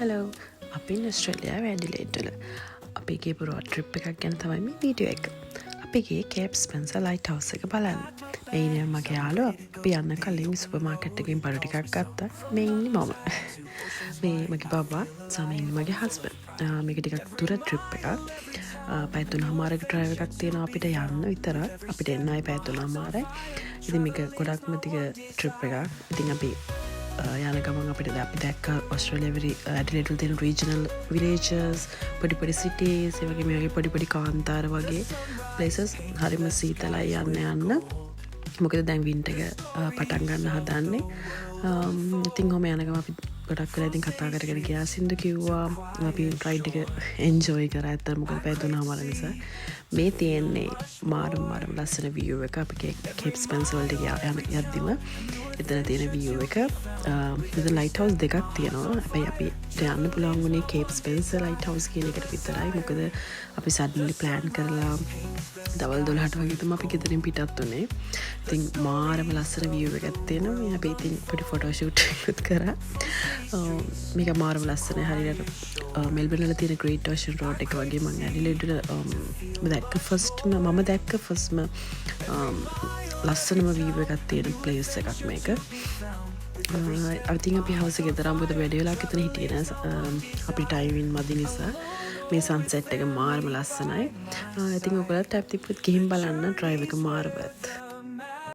Hello අපි ඔස්ට්‍රේලියාව Adelaide වල අපි ගිහපු රෝඩ් ට්‍රිප් එකක් ගැන තමයි මේ වීඩියෝ එක. අපි ගියේ කේප් ස්පෙන්සර් ලයිට් හවුස් එක බලන්න. මේ ඉන්නේ මගේ යාළුවා. අපි යන්න කලින් සුපර් මාකට් එකකින් බඩු ටිකක් ගත්තා. මේ ඉන්නේ මම. මේ මගේ බබා සහ මේ ඉන්නේ මගේ හස්බන්ඩ්. මේක ටිකක් දුර ට්‍රිප් එකක්. පැය 3මාරක ඩ්‍රයිව් එකක් තියෙනවා අපිට යන්න විතර. අපිට එන්න ආයේ පැය 3මාරයි. ඉතින් මේක ගොඩක්ම ටික ට්‍රිප් එකක්. ඉතින් අපි යන ගමන් අපිට අපි දැක්ක ඔස්ට්‍රේලියාවේ ඇඩිලේඩ් වල තියෙන රීජනල් විලේජස් පොඩි පොඩි සිටීස් ඒ වගේ මේ වගේ පොඩි පොඩි කාන්තාර වගේ ප්ලේසස් හරිම සීතලයි යන්න මොකද දැන් වින්ටර් එක පටන් ගන්න හදන්නේ. ඉතින් කොහොම යන ගමන් අපි ගොඩක් වෙලා ඉතින් කතා කරගෙන ගියා සින්දු කිව්වා අපි රයිඩ් එක එන්ජොයි කරා ඇත්ත මොකද පැය 3මාර නිසා මේ තියෙන්නේ මාරම ලස්සන view එක අපි කේප් ස්පෙන්සර් වලට යද්දිම එතන තියෙන view එක මෙතන ලයිට් හවුස් දෙකක් තියෙනවා. හැබැයි අපිට යන්න පුළුවන් වුණේ කේප් ස්පෙන්සර් ලයිට් හවුස් කියන එකට විතරයි. මොකද අපි සඩන්ලි ප්ලෑන් කරලා දවල් 12ට වගේ තමයි අපි ගෙදරින් පිටත් වුණේ. ඉතින් මාරම ලස්සන view එකක් තියෙනවා. අපි ඉතින් පොඩි ෆොටෝ ෂූට් එකක් කරා. මේක මාරම ලස්සනයි. හරියට මෙල්බර්න් වල තියෙන ග්‍රේට් ඕෂන් රෝඩ් එක වගේ මම ඇඩිලේඩ් මම දැක්ක ෆස්ට්ම ලස්සනම වීව් එකක් තියෙන ප්ලේස් එකක් මේක. ඉතින් අපි හවස ගෙදර මොකද වැඩි වෙලාවක් එතන හිටියේ නෑ. අපි ටයිමින් මදි නිසා මේ සන්සෙට් එක මාරම ලස්සනයි. ඉතින් ඔයගොල්ලෝ ටැප් තිබ්බත් ගිහින් බලන්න ඩ්‍රයිව් එක මාර worth.